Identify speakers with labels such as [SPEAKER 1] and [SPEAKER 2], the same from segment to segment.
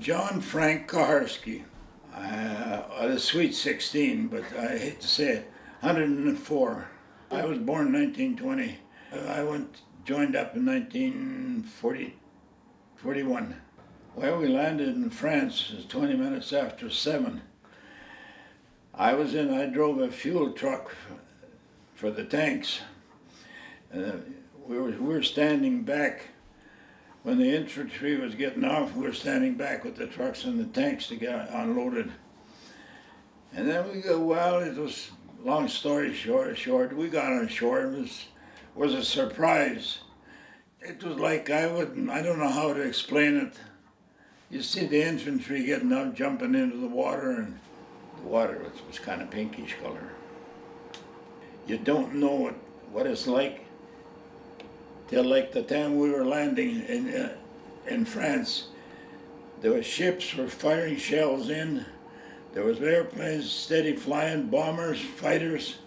[SPEAKER 1] John Frank Kuharski. A sweet 16, but I hate to say it, 104. I was born in 1920. I joined up in 1941. Well, we landed in France 20 minutes after 7. I drove a fuel truck for the tanks. We were standing back. When the infantry was getting off, we were standing back with the trucks and the tanks to get unloaded. And then it was, long story short, we got on shore. It was a surprise. It was like, I don't know how to explain it. You see the infantry getting up, jumping into the water, and the water was kind of pinkish color. You don't know what it's like till like the time we were landing in France. There was ships were firing shells in. There was airplanes steady flying, bombers, fighters.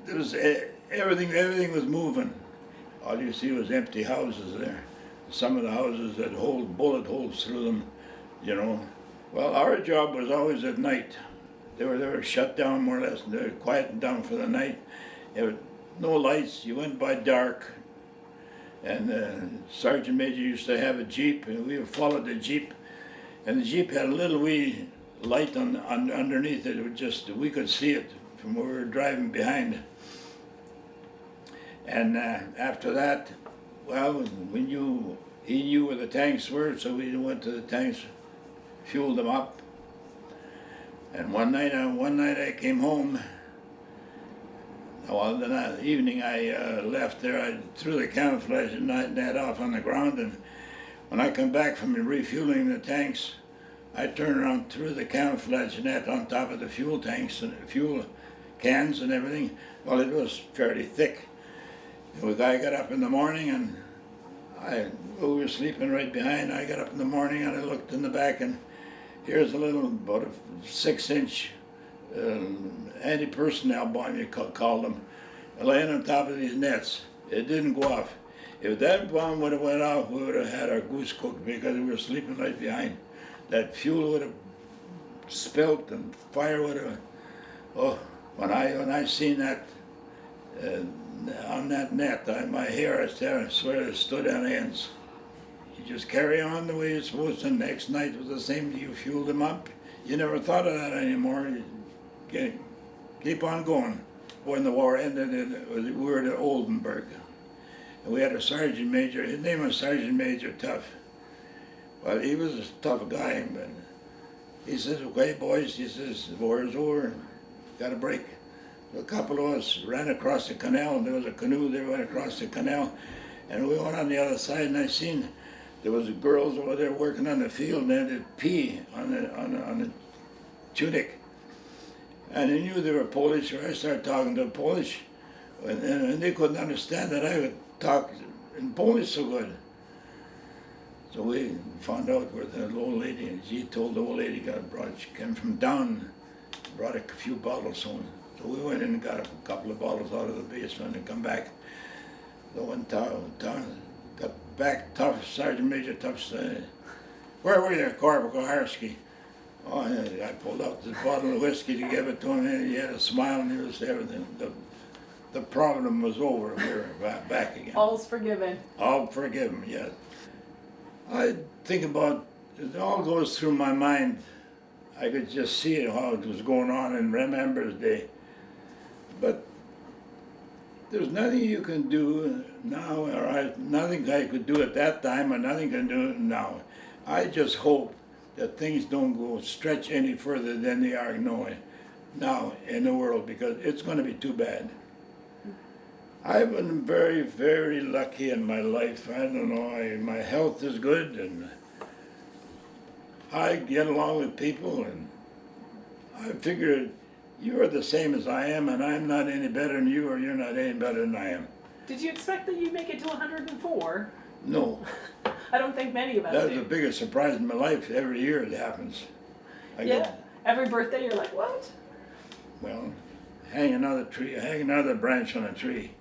[SPEAKER 1] Everything was moving. All you see was empty houses there. Some of the houses had bullet holes through them, you know. Well, our job was always at night. They were shut down more or less. They were quieting down for the night. No lights. You went by dark. And Sergeant Major used to have a jeep, and we followed the jeep. And the jeep had a little wee light underneath it. We could see it from where we were driving behind. And after that, well, he knew where the tanks were, so we went to the tanks, fueled them up. And one night I came home. Well, the evening I left there, I threw the camouflage net off on the ground, and when I come back from refueling the tanks, I turned around, threw the camouflage net on top of the fuel tanks and fuel cans and everything. Well, it was fairly thick. The guy got up in the morning, and we were sleeping right behind. I got up in the morning and I looked in the back, and here's about a 6-inch anti-personnel bomb, you call them, laying on top of these nets. It didn't go off. If that bomb would have went off, we would have had our goose cooked, because we were sleeping right behind. That fuel would have spilt and fire would have. Oh, when I seen that on that net, my hair, I swear, it stood on ends. You just carry on the way you're supposed to. Next night was the same. You fueled them up. You never thought of that anymore. You keep on going. When the war ended, we were at Oldenburg. And we had a sergeant major. His name was Sergeant Major Tough. Well, he was a tough guy, but he says, "Okay, boys," he says, "the war is over. Got a break." A couple of us ran across the canal, and there was a canoe there, went across the canal, and we went on the other side, and I seen there was girls over there working on the field, and they had pee on the tunic. And I knew they were Polish, so I started talking to Polish, and they couldn't understand that I would talk in Polish so good. So we found out where the old lady, and she told the old lady she came from down, brought a few bottles home. So we went in and got a couple of bottles out of the basement and come back. So when got back, Sergeant Major Tough said, "Where were you, Corporal Kuharski?" Oh, I pulled out this bottle of whiskey to give it to him, and he had a smile, and he was everything. The problem was over. We were back again.
[SPEAKER 2] All's forgiven.
[SPEAKER 1] All forgiven, yes. I think about it, all goes through my mind. I could just see it, how it was going on in Remembrance Day. But there's nothing you can do now, or nothing I could do at that time, or nothing I can do now. I just hope that things don't stretch any further than they are now in the world, because it's going to be too bad. I've been very, very lucky in my life. I don't know, my health is good, and I get along with people, and I figured you're the same as I am, and I'm not any better than you, or you're not any better than I am.
[SPEAKER 2] Did you expect that you'd make it to 104?
[SPEAKER 1] No.
[SPEAKER 2] I don't think many of us
[SPEAKER 1] That's
[SPEAKER 2] do.
[SPEAKER 1] the biggest surprise in my life. Every year it happens.
[SPEAKER 2] Every birthday you're like, what?
[SPEAKER 1] Well, hang another branch on a tree.